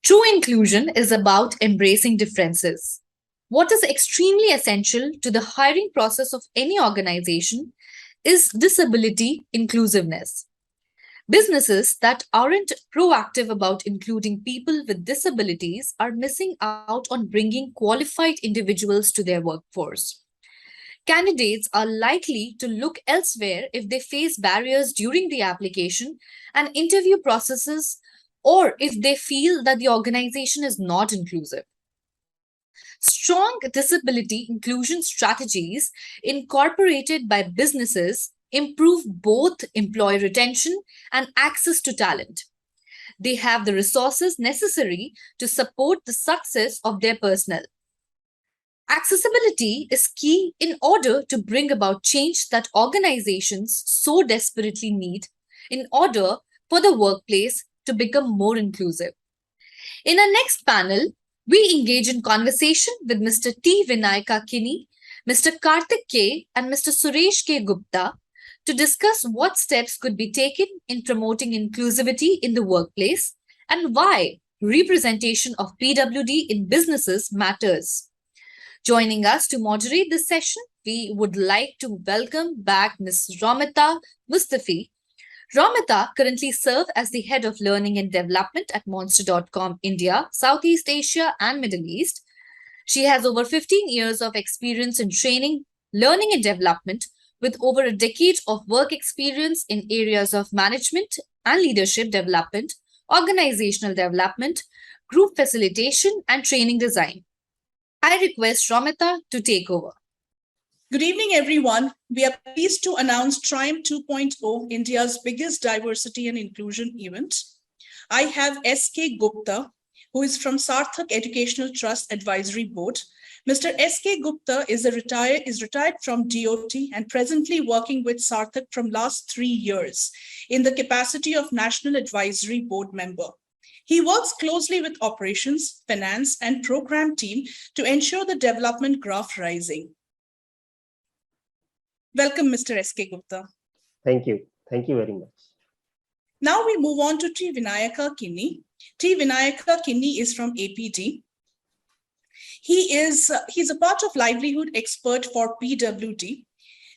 True inclusion is about embracing differences. What is extremely essential to the hiring process of any organization is disability inclusiveness. Businesses that aren't proactive about including people with disabilities are missing out on bringing qualified individuals to their workforce. Candidates are likely to look elsewhere if they face barriers during the application and interview processes, or if they feel that the organization is not inclusive. Strong disability inclusion strategies incorporated by businesses improve both employee retention and access to talent. They have the resources necessary to support the success of their personnel. Accessibility is key in order to bring about change that organizations so desperately need in order for the workplace to become more inclusive. In our next panel, we engage in conversation with Mr. T. Vinayaka Kini, Mr. Karthik K, and Mr. Suresh K Gupta to discuss what steps could be taken in promoting inclusivity in the workplace and why representation of PwD in businesses matters. Joining us to moderate this session, we would like to welcome back Ms. Romita Mustafi. Romita currently serves as the Head of Learning and Development at Monster.com India, Southeast Asia, and Middle East. She has over 15 years of experience in training, learning, and development, with over a decade of work experience in areas of management and leadership development, organizational development, group facilitation, and training design. I request Romita to take over. Good evening, everyone. We are pleased to announce Triumph 2.0, India's biggest diversity and inclusion event. I have SK Gupta, who is from Sarthak Educational Trust Advisory Board. Mr. SK Gupta is retired from DOT and presently working with Sarthak from last 3 years in the capacity of National Advisory Board member. He works closely with operations, finance, and program team to ensure the development graph rising. Welcome, Mr. SK Gupta. Thank you. Thank you very much. Now we move on to T. Vinayaka Kini. T. Vinayaka Kini is from APD. He's a part of livelihood expert for PwD.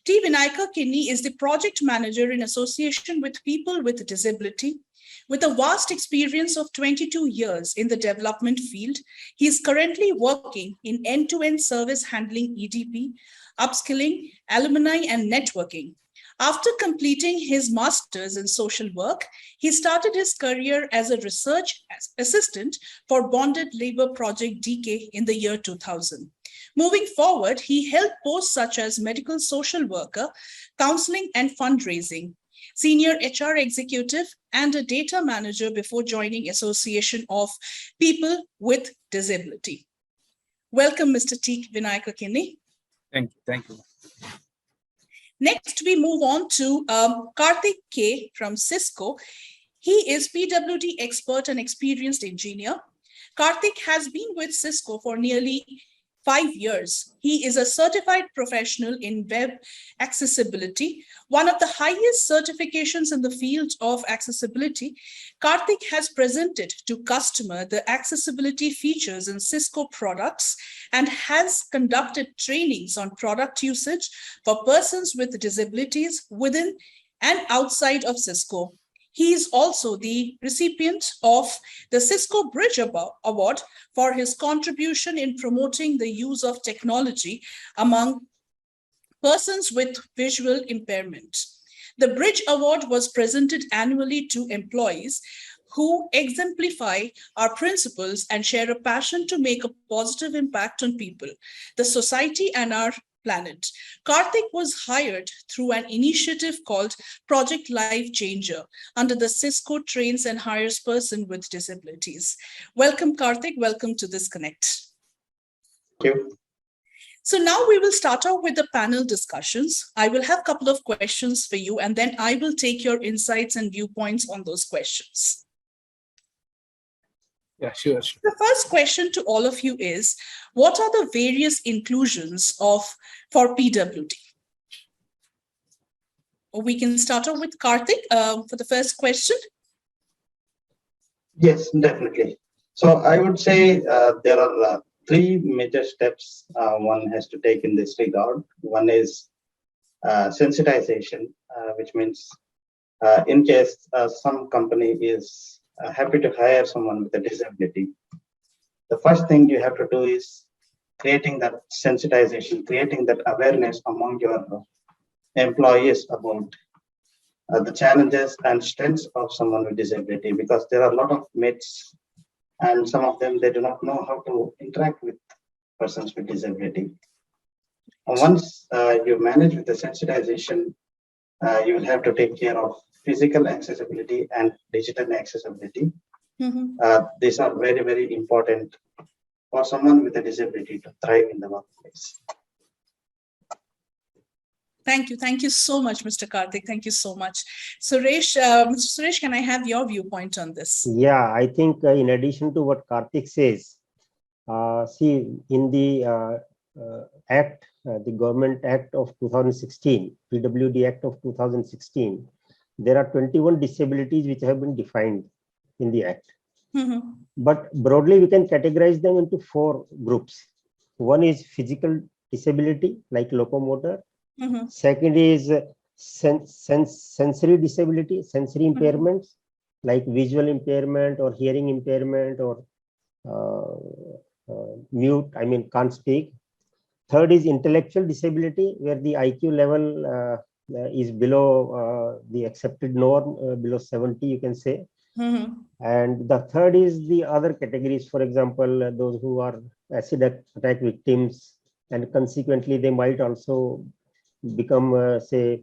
T. Vinayaka Kini is the project manager in association with people with disability. With a vast experience of 22 years in the development field, he is currently working in end-to-end service handling EDP, upskilling, alumni, and networking. After completing his master's in social work, he started his career as a research assistant for Bonded Labor Project DK in the year 2000. Moving forward, he held posts such as medical social worker, counseling and fundraising, senior HR executive, and a data manager before joining Association of People with Disability. Welcome, Mr. T. Vinayaka Kini. Thank you. Next, we move on to Karthik K from Cisco. He is PwD expert and experienced engineer. Karthik has been with Cisco for nearly 5 years. He is a certified professional in web accessibility, one of the highest certifications in the field of accessibility. Karthik has presented to customer the accessibility features in Cisco products and has conducted trainings on product usage for persons with disabilities within and outside of Cisco. He is also the recipient of the Cisco Bridge Award for his contribution in promoting the use of technology among persons with visual impairment. The Bridge Award was presented annually to employees who exemplify our principles and share a passion to make a positive impact on people, the society, and our planet. Karthik was hired through an initiative called Project Life Changer under the Cisco Trains and Hires Person with Disabilities. Welcome, Karthik. Welcome to this Connect. Thank you. So now we will start off with the panel discussions. I will have a couple of questions for you, and then I will take your insights and viewpoints on those questions. Yeah, sure. The first question to all of you is, what are the various inclusions for PwD? We can start off with Karthik for the first question. Yes, definitely. So I would say there are three major steps one has to take in this regard. One is sensitization, which means in case some company is happy to hire someone with a disability, the first thing you have to do is creating that sensitization, creating that awareness among your employees about the challenges and strengths of someone with disability, because there are a lot of myths and some of them they do not know how to interact with persons with disability. Once you manage with the sensitization, you will have to take care of physical accessibility and digital accessibility. These are very, very important for someone with a disability to thrive in the workplace. Thank you. Thank you so much, Mr. Karthik. Thank you so much. Suresh, Mr. Suresh, can I have your viewpoint on this? Yeah, I think in addition to what Karthik says, see, in the Act, the Government Act of 2016, PwD Act of 2016, there are 21 disabilities which have been defined in the Act. But broadly, we can categorize them into four groups. One is physical disability, like locomotor. Second is sensory disability, sensory impairments, like visual impairment or hearing impairment or mute, I mean, can't speak. Third is intellectual disability, where the IQ level is below the accepted norm, below 70, you can say. And the third is the other categories, for example, those who are acid attack victims, and consequently they might also become, say,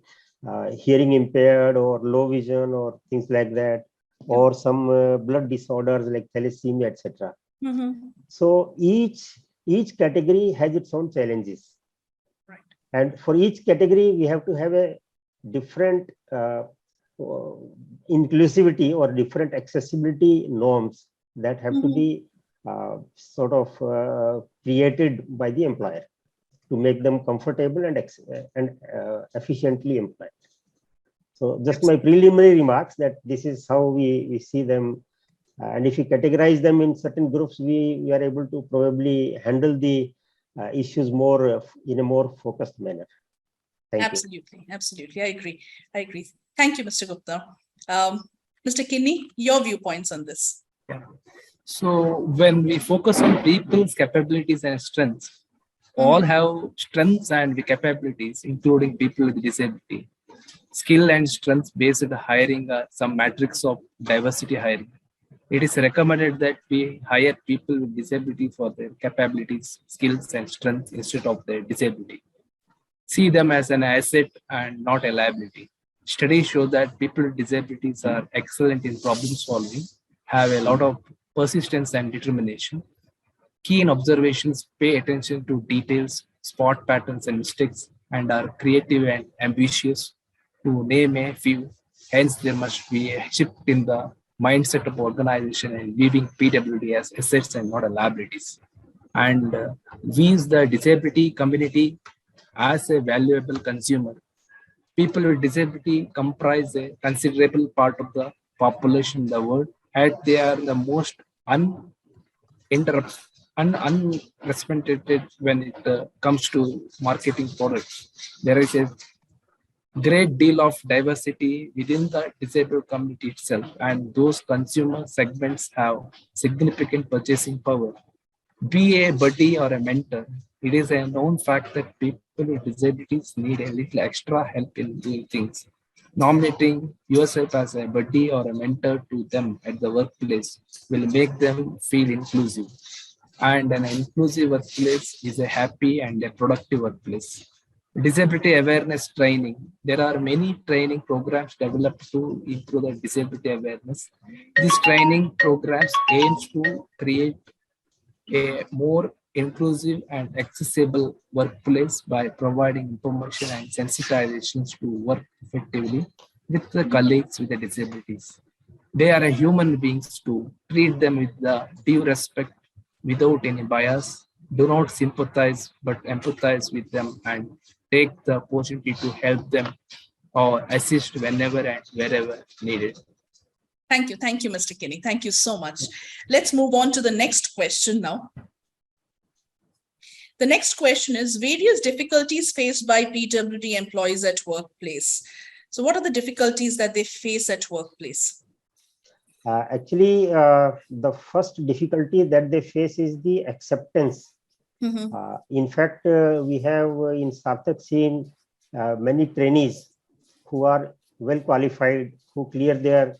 hearing impaired or low vision or things like that, or some blood disorders like thalassemia, etc. So each category has its own challenges. Right. And for each category, we have to have a different inclusivity or different accessibility norms that have to be sort of created by the employer to make them comfortable and efficiently employed. So just my preliminary remarks that this is how we see them. And if we categorize them in certain groups, we are able to probably handle the issues more in a more focused manner. Thank you. Absolutely. I agree. Thank you, Mr. Gupta. Mr. Kini, your viewpoints on this. Yeah. So when we focus on people's capabilities and strengths, all have strengths and capabilities, including people with disability. Skill and strengths based hiring are some matrix of diversity hiring. It is recommended that we hire people with disability for their capabilities, skills, and strengths instead of their disability. See them as an asset and not a liability. Studies show that people with disabilities are excellent in problem solving, have a lot of persistence and determination, keen observations, pay attention to details, spot patterns and mistakes, and are creative and ambitious, to name a few. Hence, there must be a shift in the mindset of organization and viewing PwD as assets and not liabilities. And views the disability community as a valuable consumer. People with disability comprise a considerable part of the population in the world, and they are the most unrepresented when it comes to marketing products. There is a great deal of diversity within the disabled community itself, and those consumer segments have significant purchasing power. Be a buddy or a mentor. It is a known fact that people with disabilities need a little extra help in doing things. Nominating yourself as a buddy or a mentor to them at the workplace will make them feel inclusive. And an inclusive workplace is a happy and a productive workplace. Disability awareness training. There are many training programs developed to improve the disability awareness. These training programs aims to create a more inclusive and accessible workplace by providing information and sensitizations to work effectively with the colleagues with the disabilities. They are human beings too. Treat them with the due respect without any bias. Do not sympathize but empathize with them and take the opportunity to help them or assist whenever and wherever needed. Thank you, Mr. Kini. Thank you so much. Let's move on to the next question now. The next question is various difficulties faced by PwD employees at workplace. So what are the difficulties that they face at workplace? Actually, the first difficulty that they face is the acceptance. In fact, we have in Sarthak seen many trainees who are well qualified, who clear their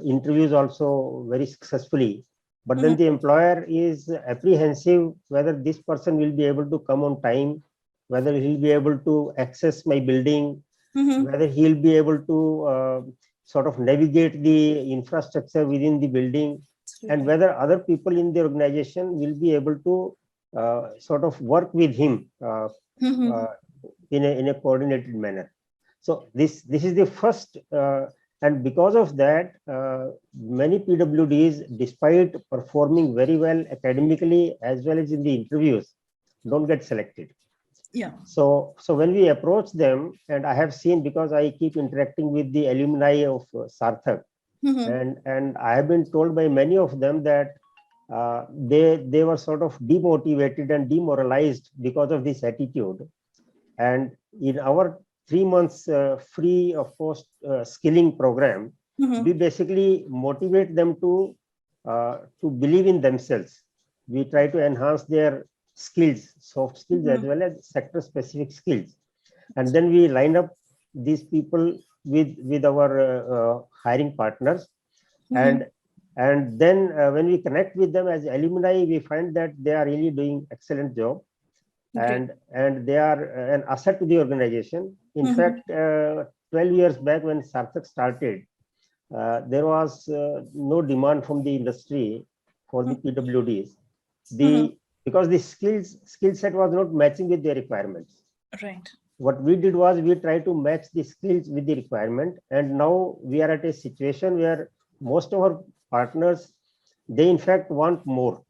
interviews also very successfully. But then the employer is apprehensive whether this person will be able to come on time, whether he'll be able to access my building, whether he'll be able to sort of navigate the infrastructure within the building, and whether other people in the organization will be able to sort of work with him in a coordinated manner. So this is the first, and because of that, many PWDs, despite performing very well academically as well as in the interviews, don't get selected. Yeah. So when we approach them, and I have seen, because I keep interacting with the alumni of Sarthak, and I have been told by many of them that they were sort of demotivated and demoralized because of this attitude. And in our 3 months free of cost skilling program, we basically motivate them to believe in themselves. We try to enhance their skills, soft skills as well as sector specific skills, and then we line up these people with our hiring partners, and then when we connect with them as alumni, we find that they are really doing excellent job. And they are an asset to the organization. In fact, 12 years back when Sarthak started, there was no demand from the industry for the PWDs. Because the skill set was not matching with their requirements. Right. What we did was we tried to match the skills with the requirement, and now we are at a situation where most of our partners, they in fact want more.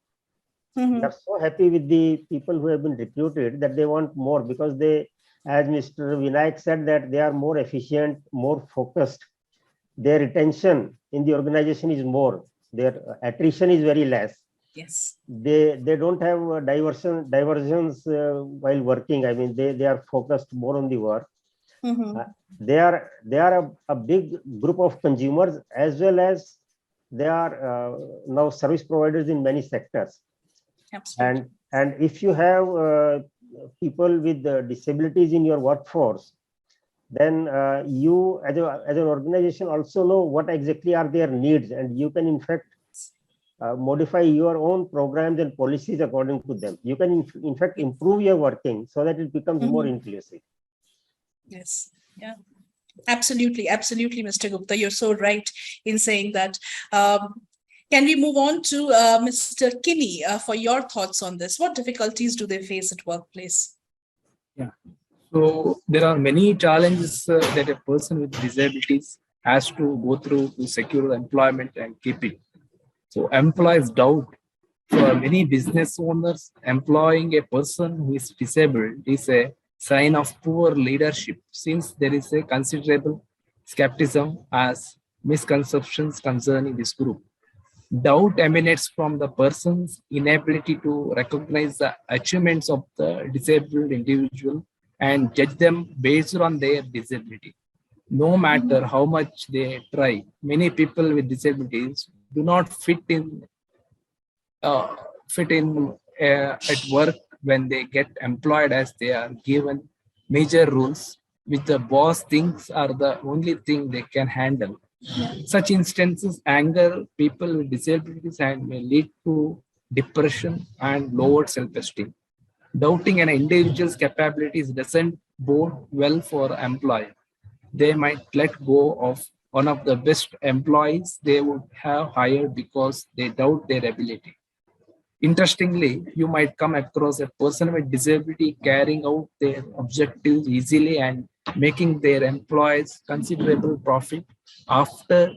They are so happy with the people who have been recruited that they want more, because they, as Mr. Vinayak said, that they are more efficient, more focused. Their retention in the organization is more. Their attrition is very less. Yes. They don't have diversions while working. I mean, they are focused more on the work. They are a big group of consumers, as well as they are now service providers in many sectors. Absolutely. And if you have people with disabilities in your workforce, then you as an organization also know what exactly are their needs, and you can in fact modify your own programs and policies according to them. You can in fact improve your working so that it becomes more inclusive. Yes. Yeah. Absolutely, Mr. Gupta. You're so right in saying that. Can we move on to Mr. Kini for your thoughts on this? What difficulties do they face at workplace? Yeah. So there are many challenges that a person with disabilities has to go through to secure employment and keep it. So employees doubt. For many business owners, employing a person who is disabled is a sign of poor leadership, since there is a considerable skepticism as misconceptions concerning this group. Doubt emanates from the person's inability to recognize the achievements of the disabled individual and judge them based on their disability. No matter how much they try, many people with disabilities do not fit in at work when they get employed, as they are given major roles which the boss thinks are the only thing they can handle. Such instances anger people with disabilities and may lead to depression and lowered self-esteem. Doubting an individual's capabilities doesn't bode well for employer. They might let go of one of the best employees they would have hired because they doubt their ability. Interestingly, you might come across a person with disability carrying out their objectives easily and making their employees considerable profit after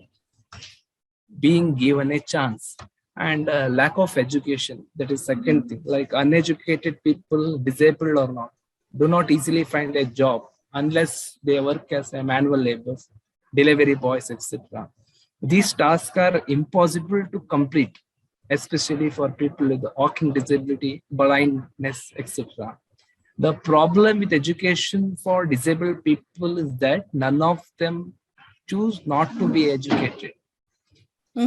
being given a chance. And lack of education, that is second thing. Like uneducated people, disabled or not, do not easily find a job unless they work as a manual laborers, delivery boys, etc. These tasks are impossible to complete, especially for people with walking disability, blindness, etc. The problem with education for disabled people is that none of them choose not to be educated.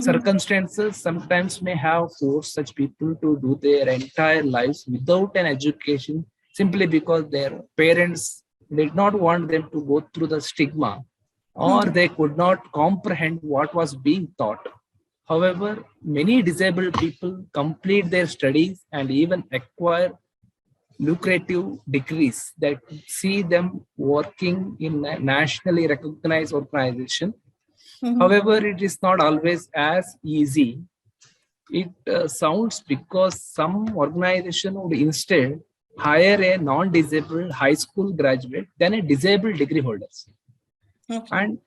Circumstances sometimes may have forced such people to do their entire lives without an education simply because their parents did not want them to go through the stigma or they could not comprehend what was being taught. However, many disabled people complete their studies and even acquire lucrative degrees that see them working in a nationally recognized organization. However, it is not always as easy. It sounds because some organization would instead hire a non-disabled high school graduate than a disabled degree holders. And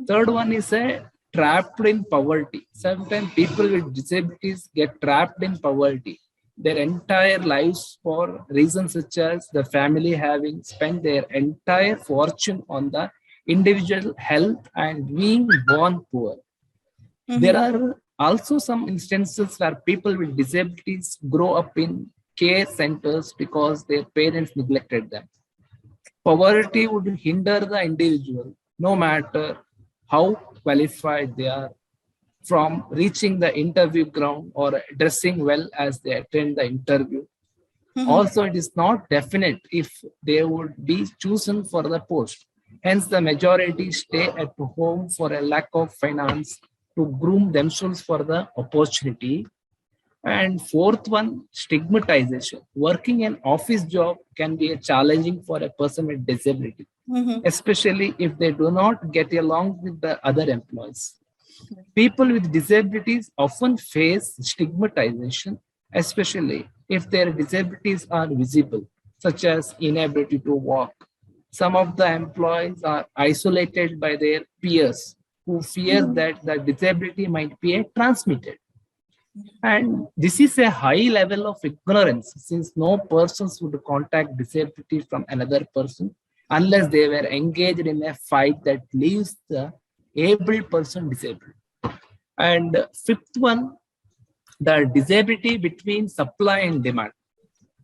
third one is a trapped in poverty. Sometimes people with disabilities get trapped in poverty their entire lives for reasons such as the family having spent their entire fortune on the individual health and being born poor. There are also some instances where people with disabilities grow up in care centers because their parents neglected them. Poverty would hinder the individual, no matter how qualified they are, from reaching the interview ground or dressing well as they attend the interview. Also, it is not definite if they would be chosen for the post. Hence, the majority stay at home for a lack of finance to groom themselves for the opportunity. And fourth one, stigmatization. Working an office job can be challenging for a person with disability, especially if they do not get along with the other employees. People with disabilities often face stigmatization, especially if their disabilities are visible, such as inability to walk. Some of the employees are isolated by their peers who fear that the disability might be transmitted. And this is a high level of ignorance since no persons would contact disability from another person unless they were engaged in a fight that leaves the able person disabled. And fifth one, the disability between supply and demand.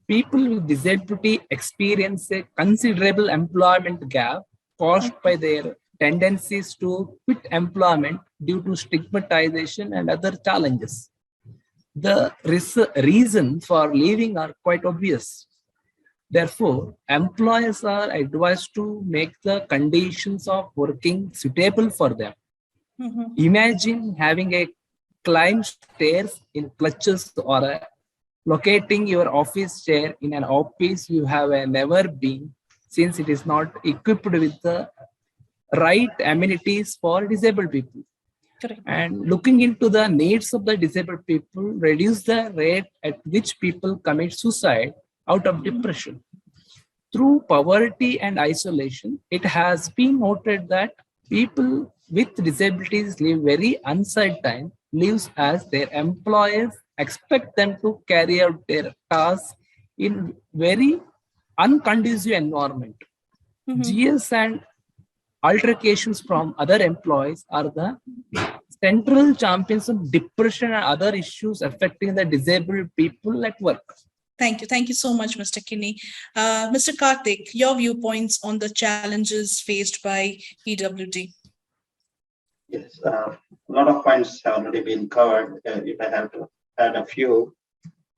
People with disability experience a considerable employment gap caused by their tendencies to quit employment due to stigmatization and other challenges. The reason for leaving are quite obvious. Therefore, employers are advised to make the conditions of working suitable for them. Imagine having a climb stairs in clutches or locating your office chair in an office you have never been since it is not equipped with the right amenities for disabled people. Correct. And looking into the needs of the disabled people reduce the rate at which people commit suicide out of depression. Through poverty and isolation, it has been noted that people with disabilities live very uncertain lives as their employers expect them to carry out their tasks in very unconducive environment. GS and altercations from other employees are the central champions of depression and other issues affecting the disabled people at work. Thank you. Thank you so much, Mr. Kini. Mr. Karthik, your viewpoints on the challenges faced by PwD. Yes, a lot of points have already been covered. If I have to add a few,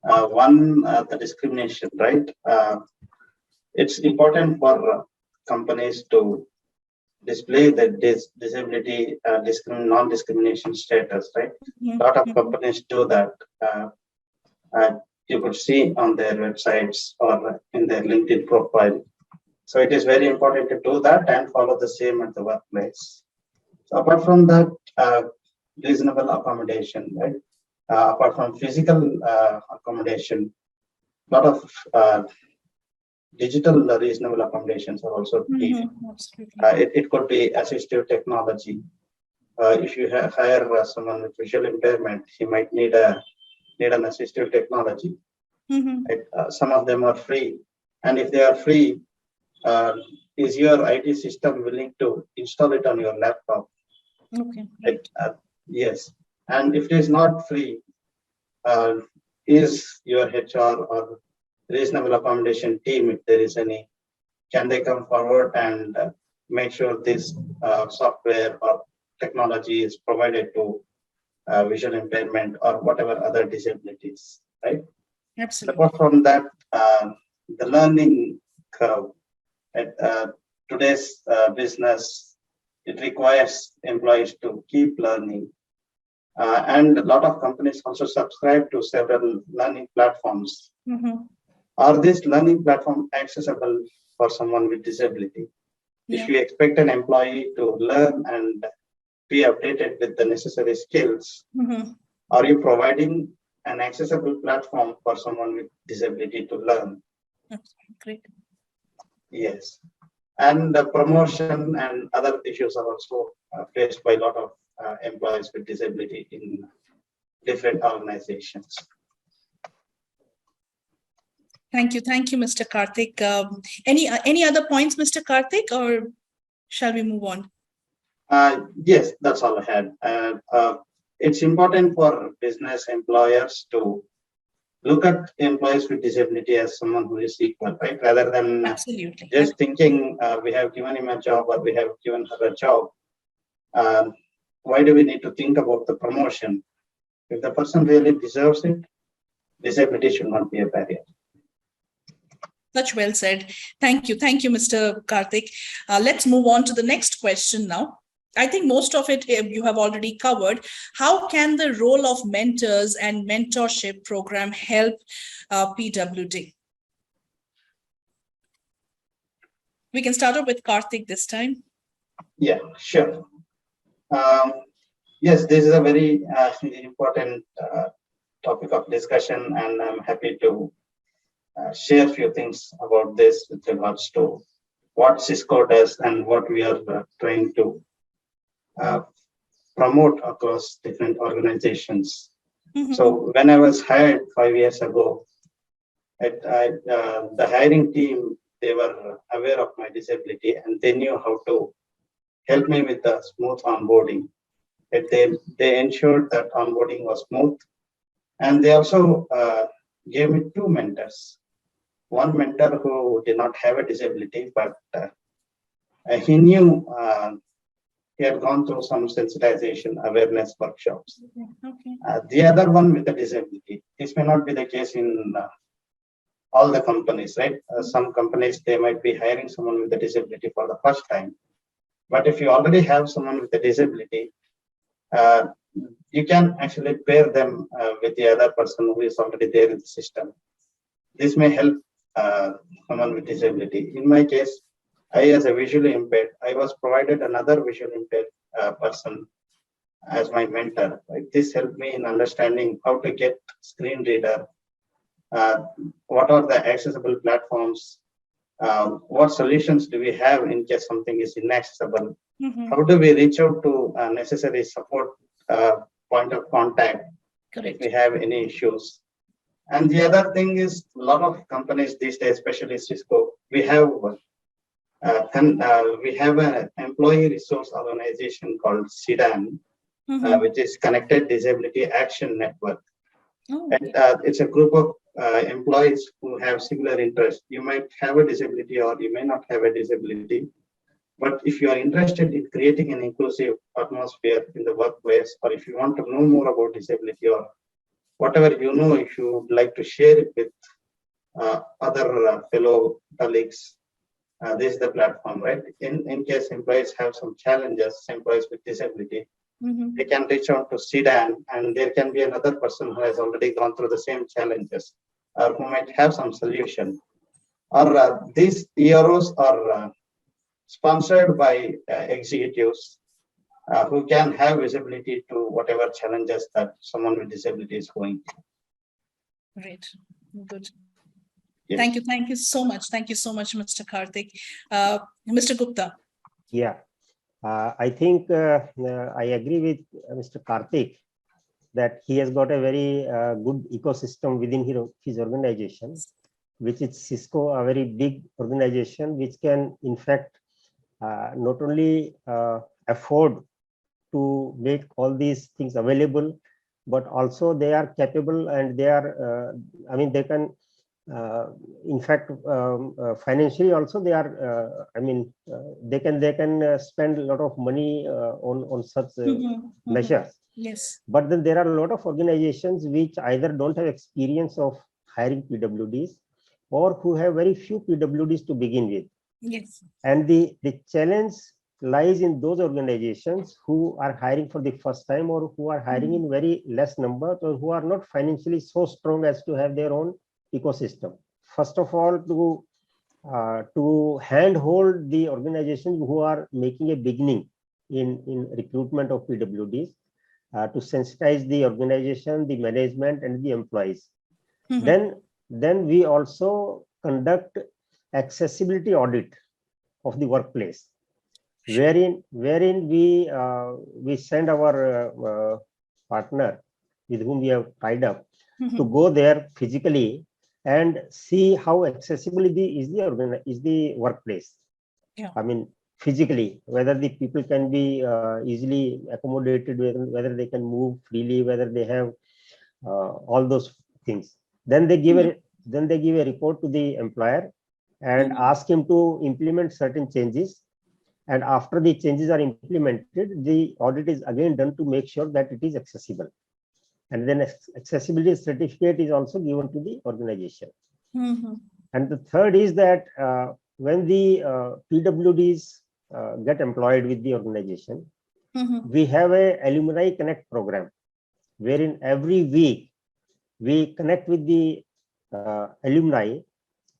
one, the discrimination, right? It's important for companies to display the disability non-discrimination status, right? A lot of companies do that. You could see on their websites or in their LinkedIn profile. So it is very important to do that and follow the same at the workplace. So apart from that, reasonable accommodation, right? Apart from physical accommodation, a lot of digital reasonable accommodations are also needed. It could be assistive technology. If you hire someone with visual impairment, he might need an assistive technology. Right? Some of them are free, and if they are free, is your IT system willing to install it on your laptop? Okay. Right? Yes. And if it is not free, uh, is your HR or reasonable accommodation team, if there is any, can they come forward and make sure this software or technology is provided to visual impairment or whatever other disabilities, right? Absolutely. Apart from that, the learning curve at today's business, it requires employees to keep learning. And a lot of companies also subscribe to several learning platforms. Are these learning platform accessible for someone with disability? Yeah. If you expect an employee to learn and be updated with the necessary skills, are you providing an accessible platform for someone with disability to learn? Great. Yes. And the promotion and other issues are also faced by a lot of employees with disability in different organizations. Thank you, Mr. Karthik. Any other points, Mr. Karthik, or shall we move on? Yes, that's all I had. It's important for business employers to look at employees with disability as someone who is equal, right? Rather than Absolutely. just thinking we have given him a job or we have given her a job. Why do we need to think about the promotion? If the person really deserves it, disability should not be a barrier. Such well said. Thank you, Mr. Karthik. Let's move on to the next question now. I think most of it you have already covered. How can the role of mentors and mentorship program help PwD? We can start off with Karthik this time. Yeah, sure. Yes, this is a very important topic of discussion, and I'm happy to share a few things about this with regards to what Cisco does and what we are trying to promote across different organizations. So when I was hired 5 years ago, the hiring team, they were aware of my disability and they knew how to help me with the smooth onboarding. They ensured that onboarding was smooth, and they also gave me two mentors. One mentor who did not have a disability, but he knew he had gone through some sensitization awareness workshops. The other one with a disability. This may not be the case in all the companies, right? Some companies, they might be hiring someone with a disability for the first time. But if you already have someone with a disability, you can actually pair them with the other person who is already there in the system. This may help someone with disability. In my case, I, as a visually impaired, I was provided another visually impaired person as my mentor. Right? This helped me in understanding how to get screen reader, what are the accessible platforms, what solutions do we have in case something is inaccessible, how do we reach out to necessary support point of contact if we have any issues. And the other thing is, a lot of companies these days, especially Cisco, we have an employee resource organization called CDAN, which is Connected Disability Action Network. And it's a group of employees who have similar interests. You might have a disability or you may not have a disability. But if you are interested in creating an inclusive atmosphere in the workplace, or if you want to know more about disability or whatever you know, if you would like to share it with other fellow colleagues, this is the platform, right? In case employees have some challenges, employees with disability, they can reach out to CDAN, and there can be another person who has already gone through the same challenges, or who might have some solution. Or these EROs are sponsored by executives who can have visibility to whatever challenges that someone with disability is going through. Great, good. Yes. Thank you so much. Thank you so much, Mr. Karthik. Mr. Gupta. Yeah, I think I agree with Mr. Karthik that he has got a very good ecosystem within his organization, which is Cisco, a very big organization, which can in fact not only afford to make all these things available, but also they are capable and they are, I mean, they can, in fact, financially also they are, I mean, they can spend a lot of money on such measures. Yes. But then there are a lot of organizations which either don't have experience of hiring PWDs or who have very few PWDs to begin with. Yes. And the challenge lies in those organizations who are hiring for the first time or who are hiring in very less numbers or who are not financially so strong as to have their own ecosystem. First of all, to handhold the organizations who are making a beginning in recruitment of PWDs, to sensitize the organization, the management, and the employees. Then we also conduct accessibility audit of the workplace, wherein we send our partner with whom we have tied up to go there physically and see how accessible is the workplace. Yeah. I mean, physically, whether the people can be easily accommodated, whether they can move freely, whether they have all those things. Then they give a report to the employer and ask him to implement certain changes. And after the changes are implemented, the audit is again done to make sure that it is accessible. And then accessibility certificate is also given to the organization. And the third is that when the PWDs get employed with the organization, we have a alumni connect program, wherein every week we connect with the alumni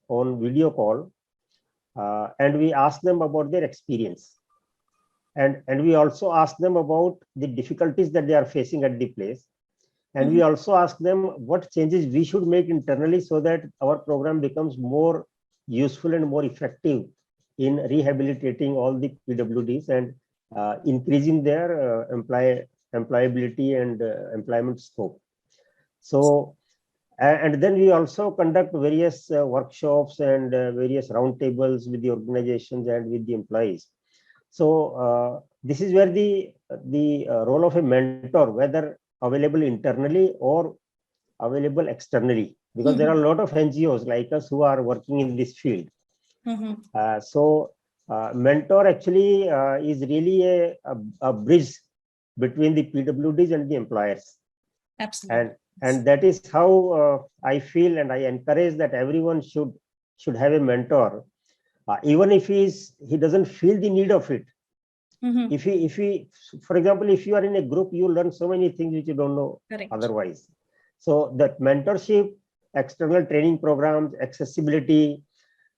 on video call, and we ask them about their experience. And we also ask them about the difficulties that they are facing at the place. And we also ask them what changes we should make internally so that our program becomes more useful and more effective in rehabilitating all the PWDs and increasing their employability and employment scope. So, and then we also conduct various workshops and various roundtables with the organizations and with the employees. So this is where the role of a mentor, whether available internally or available externally, because there are a lot of NGOs like us who are working in this field. So mentor actually is really a bridge between the PWDs and the employers. Absolutely. And that is how I feel, and I encourage that everyone should have a mentor, even if he doesn't feel the need of it. If he, for example, if you are in a group, you learn so many things which you don't know otherwise. So that mentorship, external training programs, accessibility,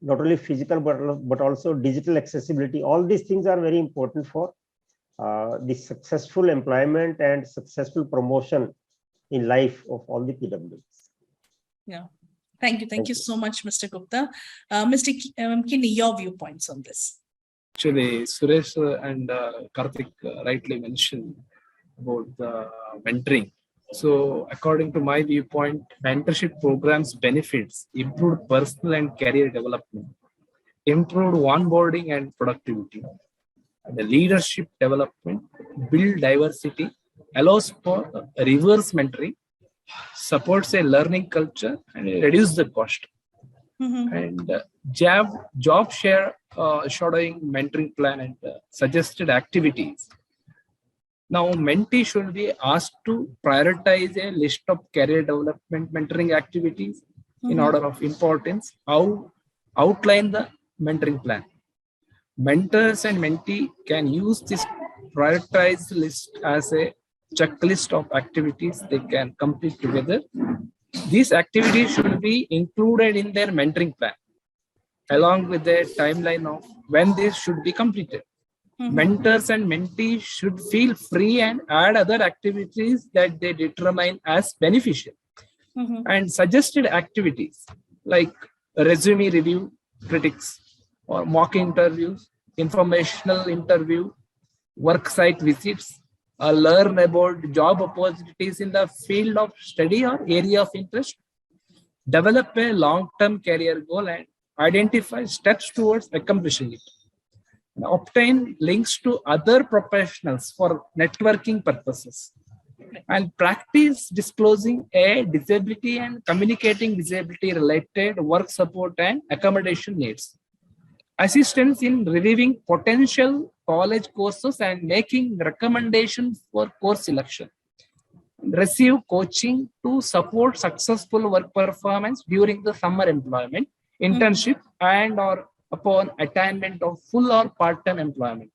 not only physical but also digital accessibility, all these things are very important for the successful employment and successful promotion in life of all the PWs. Yeah. Thank you so much, Mr. Gupta. Mr. Kini, your viewpoints on this. Actually, Suresh and Karthik rightly mentioned about the mentoring. So, according to my viewpoint, mentorship programs benefits improved personal and career development, improved onboarding and productivity, and the leadership development, build diversity, allows for reverse mentoring, supports a learning culture, and reduce the cost. And job share, shadowing, mentoring plan, and suggested activities. Now, mentee should be asked to prioritize a list of career development mentoring activities in order of importance. Outline the mentoring plan. Mentors and mentee can use this prioritized list as a checklist of activities they can complete together. These activities should be included in their mentoring plan, along with a timeline of when this should be completed. Mentors and mentees should feel free and add other activities that they determine as beneficial. And suggested activities like resume review critics or mock interviews, informational interview, work site visits, learn about job opportunities in the field of study or area of interest, develop a long-term career goal and identify steps towards accomplishing it. obtain links to other professionals for networking purposes, and practice disclosing a disability and communicating disability related work support and accommodation needs. Assistance in reviewing potential college courses and making recommendations for course selection. Receive coaching to support successful work performance during the summer employment, internship, and or upon attainment of full or part-time employment.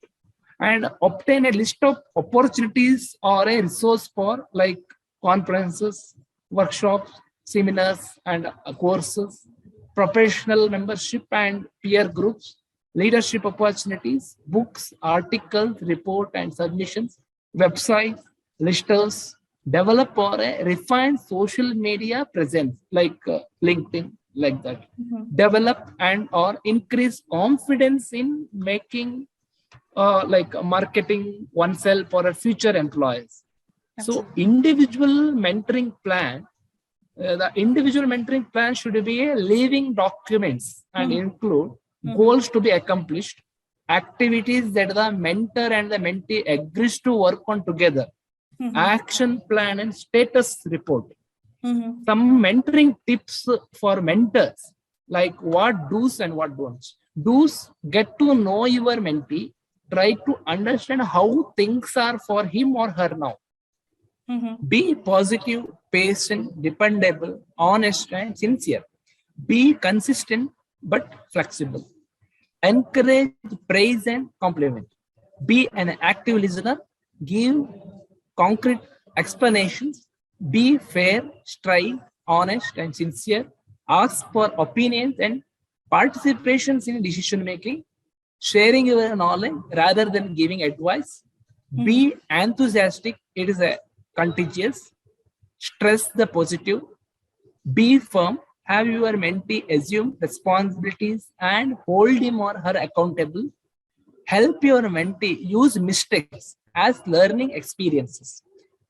And obtain a list of opportunities or a resource for like conferences, workshops, seminars, and courses, professional membership and peer groups, leadership opportunities, books, articles, report and submissions, websites, listers, develop or a refined social media presence like LinkedIn, like that. Develop and or increase confidence in making like marketing oneself for a future employees. So individual mentoring plan, the individual mentoring plan should be a living documents and include goals to be accomplished, activities that the mentor and the mentee agrees to work on together, action plan and status report. Some mentoring tips for mentors, like what do's and what don'ts. Do's, get to know your mentee, try to understand how things are for him or her now. Be positive, patient, dependable, honest, and sincere. Be consistent but flexible. Encourage, praise, and compliment. Be an active listener. Give concrete explanations. Be fair, strive, honest, and sincere. Ask for opinions and participations in decision making. Sharing your knowledge rather than giving advice. Be enthusiastic. It is a contagious. Stress the positive. Be firm. Have your mentee assume responsibilities and hold him or her accountable. Help your mentee use mistakes as learning experiences.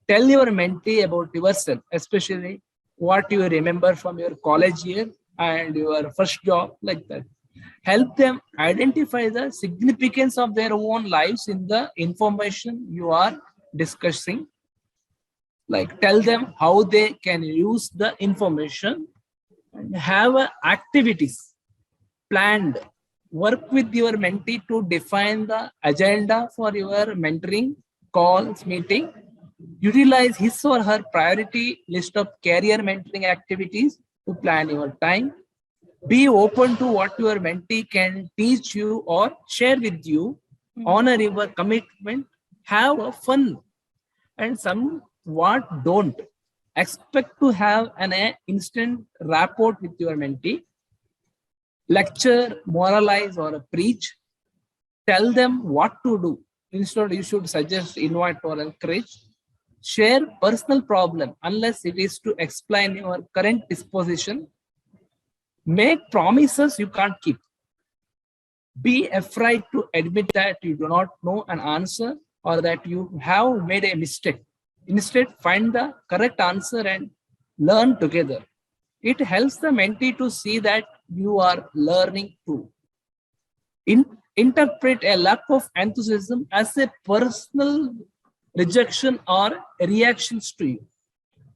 Tell your mentee about yourself, especially what you remember from your college year and your first job, like that. Help them identify the significance of their own lives in the information you are discussing. Like tell them how they can use the information, and have activities planned. Work with your mentee to define the agenda for your mentoring calls meeting. Utilize his or her priority list of career mentoring activities to plan your time. Be open to what your mentee can teach you or share with you. Honor your commitment. Have a fun. And some what don't. Expect to have an instant rapport with your mentee. Lecture, moralize, or preach. Tell them what to do. Instead, you should suggest, invite, or encourage. Share personal problem unless it is to explain your current disposition. Make promises you can't keep. Be afraid to admit that you do not know an answer or that you have made a mistake. Instead, find the correct answer and learn together. It helps the mentee to see that you are learning too. Interpret a lack of enthusiasm as a personal rejection or reactions to you.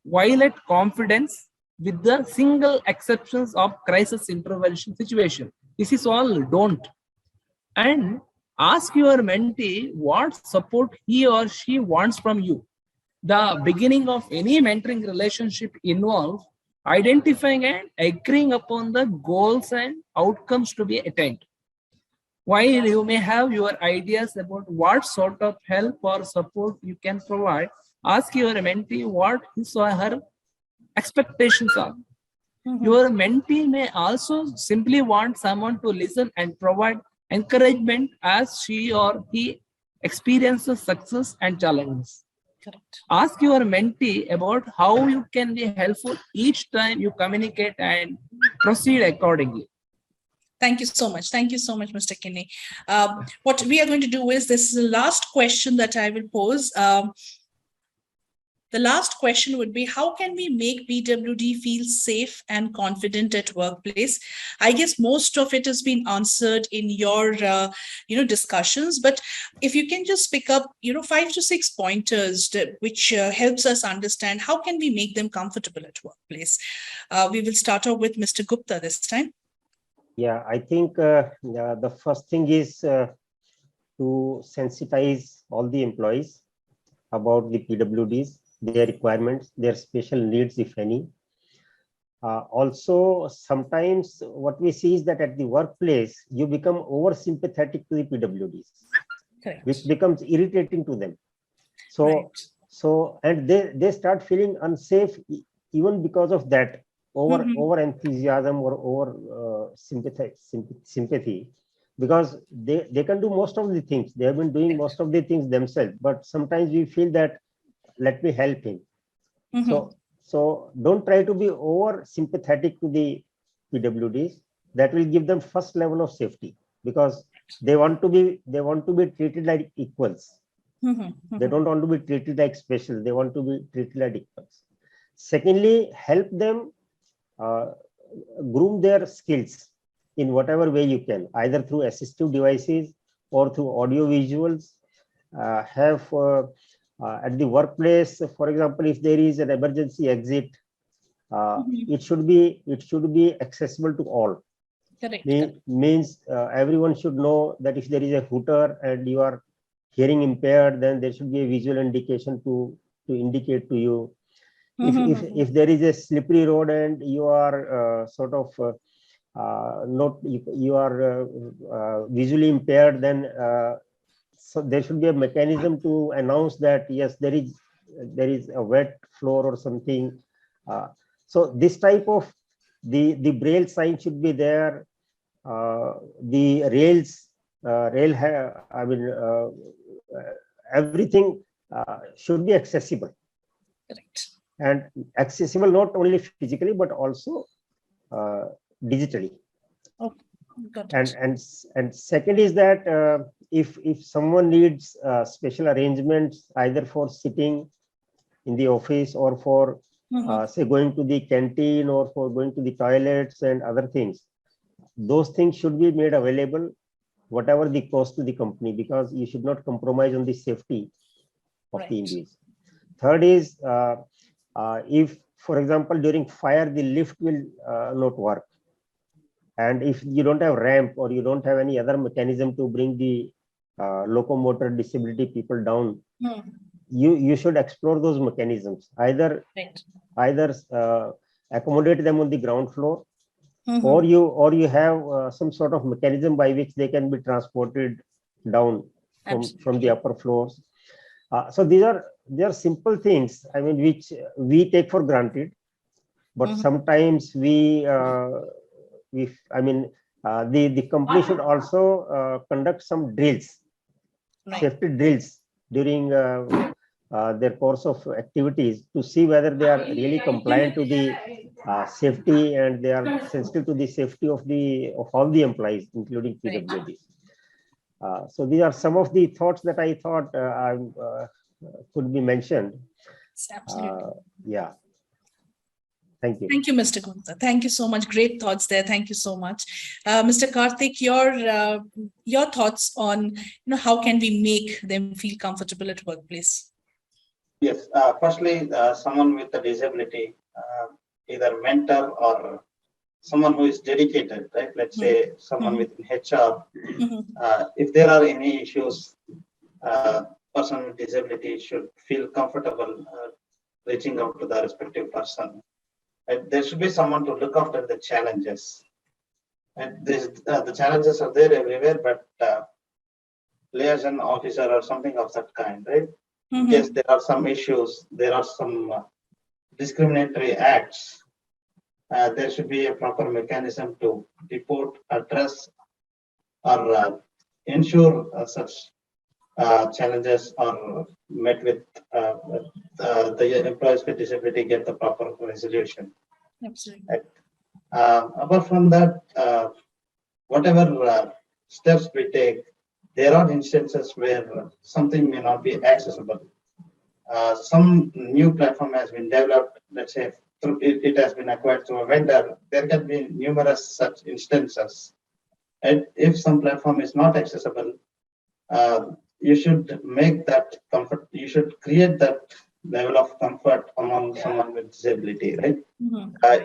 Violate confidence with the single exceptions of crisis intervention situation. This is all don't. And ask your mentee what support he or she wants from you. The beginning of any mentoring relationship involves identifying and agreeing upon the goals and outcomes to be attained. While you may have your ideas about what sort of help or support you can provide, ask your mentee what his or her expectations are. Your mentee may also simply want someone to listen and provide encouragement as she or he experiences success and challenges. Correct. Ask your mentee about how you can be helpful each time you communicate and proceed accordingly. Thank you so much. Thank you so much, Mr. Kini. What we are going to do is, this is the last question that I will pose. The last question would be, how can we make PwD feel safe and confident at workplace? I guess most of it has been answered in your discussions, but if you can just pick up 5 to 6 pointers which helps us understand how can we make them comfortable at workplace. We will start off with Mr. Gupta this time. Yeah, I think the first thing is to sensitize all the employees about the PWDs, their requirements, their special needs, if any. Also, sometimes what we see is that at the workplace, you become over sympathetic to the PWDs, Correct. which becomes irritating to them. So, and they start feeling unsafe even because of that over enthusiasm or over sympathy, because they can do most of the things. They have been doing most of the things themselves, but sometimes we feel that let me help him. So don't try to be over sympathetic to the PWDs. That will give them first level of safety, because they want to be treated like equals. They don't want to be treated like special. They want to be treated like equals. Secondly, help them groom their skills in whatever way you can, either through assistive devices or through audio visuals. At the workplace, for example, if there is an emergency exit, it should be accessible to all. Correct. Means everyone should know that if there is a hooter and you are hearing impaired, then there should be a visual indication to indicate to you. If there is a slippery road and you are you are visually impaired, then so there should be a mechanism to announce that yes, there is a wet floor or something. So this type of the braille sign should be there. The rails, everything should be accessible. Correct. And accessible not only physically but also digitally. Oh, got it. And second is that if someone needs special arrangements either for sitting in the office or for say going to the canteen or for going to the toilets and other things, those things should be made available, whatever the cost to the company, because you should not compromise on the safety of the individual. Third is if, for example, during fire the lift will not work, and if you don't have ramp or you don't have any other mechanism to bring the locomotor disability people down, you should explore those mechanisms. Either accommodate them on the ground floor, or you have some sort of mechanism by which they can be transported down from the upper floors. So they are simple things, I mean, which we take for granted, but sometimes the company should also conduct some drills, safety drills during their course of activities, to see whether they are really compliant to the safety and they are sensitive to the safety of all the employees, including PWDs. So these are some of the thoughts that I thought could be mentioned. Absolutely. Yeah. Thank you. Thank you, Mr. Gupta. Thank you so much. Great thoughts there. Thank you so much. Mr. Karthik, your thoughts on how can we make them feel comfortable at workplace? Yes. Firstly, someone with a disability, either mentor or someone who is dedicated, right? Let's say someone with HR. If there are any issues, person with disability should feel comfortable reaching out to the respective person. And there should be someone to look after the challenges. And the challenges are there everywhere, but liaison officer or something of that kind, right? Yes, there are some issues, there are some discriminatory acts. There should be a proper mechanism to report, address, or ensure such challenges are met with the employees with disability get the proper resolution. Absolutely. Apart from that, whatever steps we take, there are instances where something may not be accessible. some new platform has been developed, let's say it has been acquired through a vendor, there can be numerous such instances. And if some platform is not accessible, you should make that comfort, you should create that level of comfort among someone with disability, right?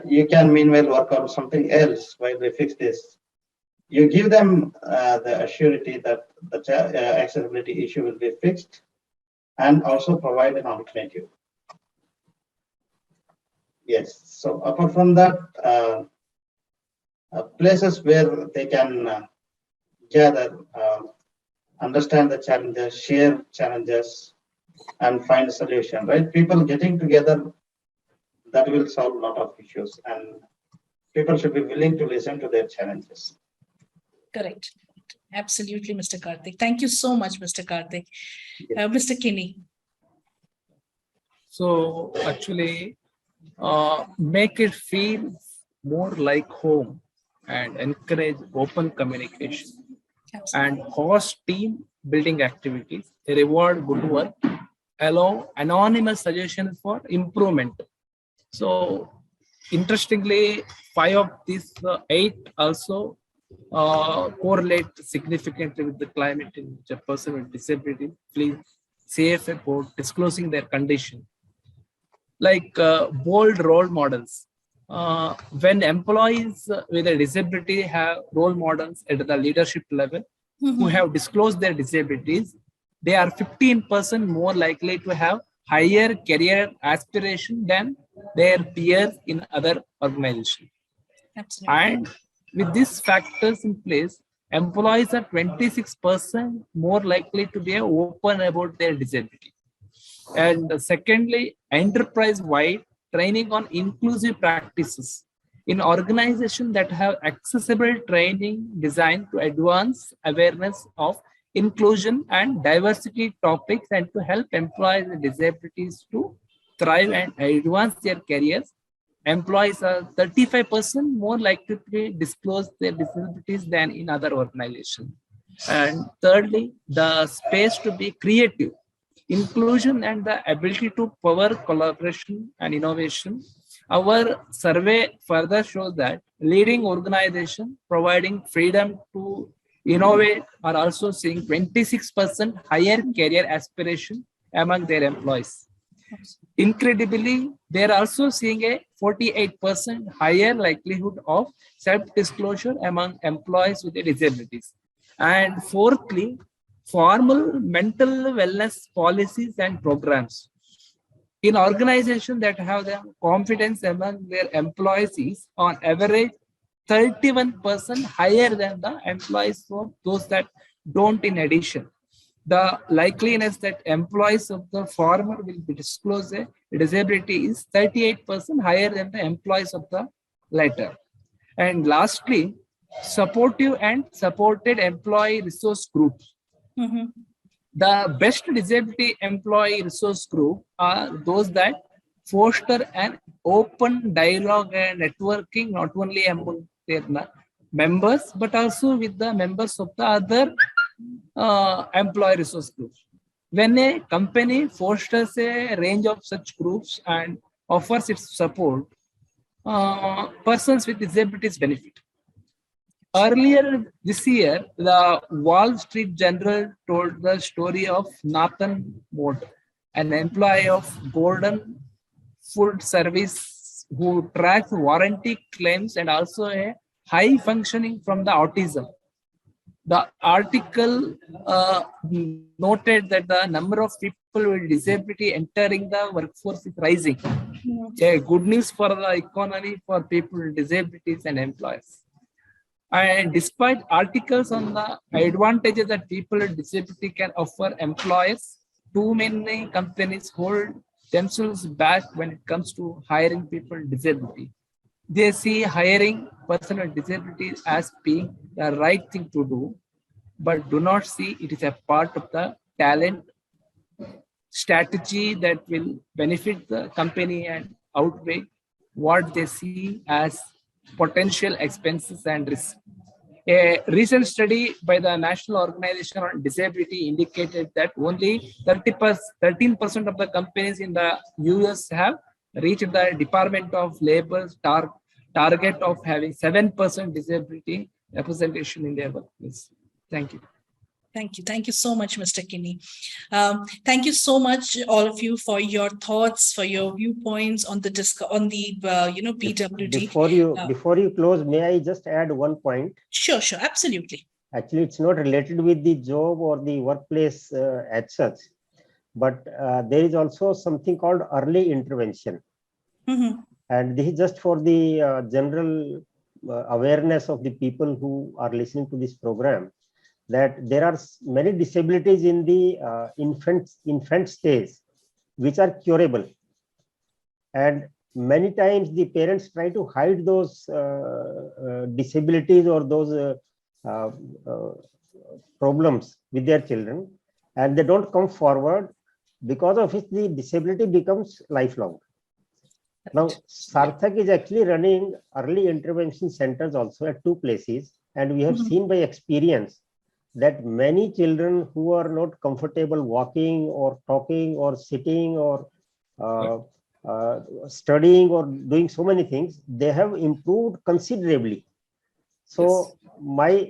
You can meanwhile work on something else while they fix this. You give them the assurity that the accessibility issue will be fixed, and also provide an alternative. Yes. So apart from that, places where they can gather, understand the challenges, share challenges, and find a solution. Right? People getting together, that will solve a lot of issues, and people should be willing to listen to their challenges. Correct. Absolutely, Mr. Karthik. Thank you so much, Mr. Karthik. Mr. Kini. So actually, make it feel more like home and encourage open communication. Absolutely. And host team building activities, reward good work, allow anonymous suggestions for improvement. So interestingly, 5 of these 8 also correlate significantly with the climate in which a person with disability feels safe about disclosing their condition. Like bold role models. When employees with a disability have role models at the leadership level who have disclosed their disabilities, they are 15% more likely to have higher career aspiration than their peers in other organizations. Absolutely. And with these factors in place, employees are 26% more likely to be open about their disability. And secondly, enterprise-wide training on inclusive practices in organizations that have accessible training designed to advance awareness of inclusion and diversity topics and to help employees with disabilities to thrive and advance their careers. Employees are 35% more likely to disclose their disabilities than in other organizations. And thirdly, the space to be creative. Inclusion and the ability to power collaboration and innovation. Our survey further shows that leading organizations providing freedom to innovate are also seeing 26% higher career aspiration among their employees. Incredibly, they are also seeing a 48% higher likelihood of self-disclosure among employees with disabilities. And fourthly, formal mental wellness policies and programs. In organizations that have the confidence among their employees is on average 31% higher than the employees for those that don't. In addition, the likeliness that employees of the former will be disclosed a disability is 38% higher than the employees of the latter. And lastly, supportive and supported employee resource groups. The best disability employee resource group are those that foster an open dialogue and networking, not only among their members, but also with the members of the other employee resource groups. When a company fosters a range of such groups and offers its support, persons with disabilities benefit. Earlier this year, the Wall Street Journal told the story of Nathan Mott, an employee of Gordon Food Service who tracks warranty claims and also a high functioning from the autism. The article noted that the number of people with disability entering the workforce is rising. Yeah, good news for the economy for people with disabilities and employees. And despite articles on the advantages that people with disability can offer employers, too many companies hold themselves back when it comes to hiring people with disability. They see hiring person with disabilities as being the right thing to do, but do not see it is a part of the talent strategy that will benefit the company and outweigh what they see as potential expenses and risks. A recent study by the National Organization on Disability indicated that only 13% of the companies in the US have reached the Department of Labor's target of having 7% disability representation in their workplace. Thank you. Thank you. Thank you so much, Mr. Kini. Thank you so much, all of you, for your thoughts, for your viewpoints on the PwD. Before you close, may I just add one point? Sure, absolutely. Actually, it's not related with the job or the workplace as such, but there is also something called early intervention. And this is just for the general awareness of the people who are listening to this program, that there are many disabilities in the infant stage which are curable, and many times the parents try to hide those disabilities or those problems with their children, and they don't come forward, because of which the disability becomes lifelong. Now, Sarthak is actually running early intervention centers also at 2 places, and we have seen by experience that many children who are not comfortable walking or talking or sitting or studying or doing so many things, they have improved considerably. So my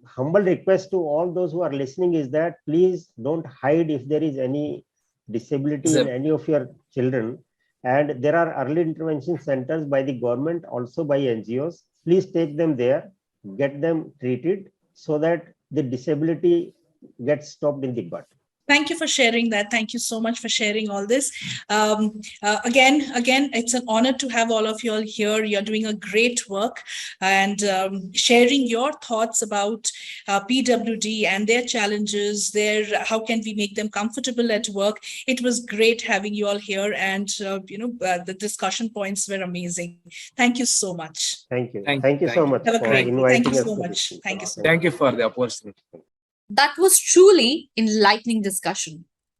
humble request to all those who are listening is that please don't hide if there is any disability in any of your children. And there are early intervention centers by the government, also by NGOs. Please take them there, get them treated, so that the disability gets stopped in the bud. Thank you for sharing that. Thank you so much for sharing all this. Again, it's an honor to have all of you all here. You're doing a great work and sharing your thoughts about PwD and their challenges, how can we make them comfortable at work. It was great having you all here, and the discussion points were amazing. Thank you so much. Thank you. Thank you so much for inviting Thank you us. so much. Thank you so much. Thank you for the opportunity. That was truly enlightening discussion.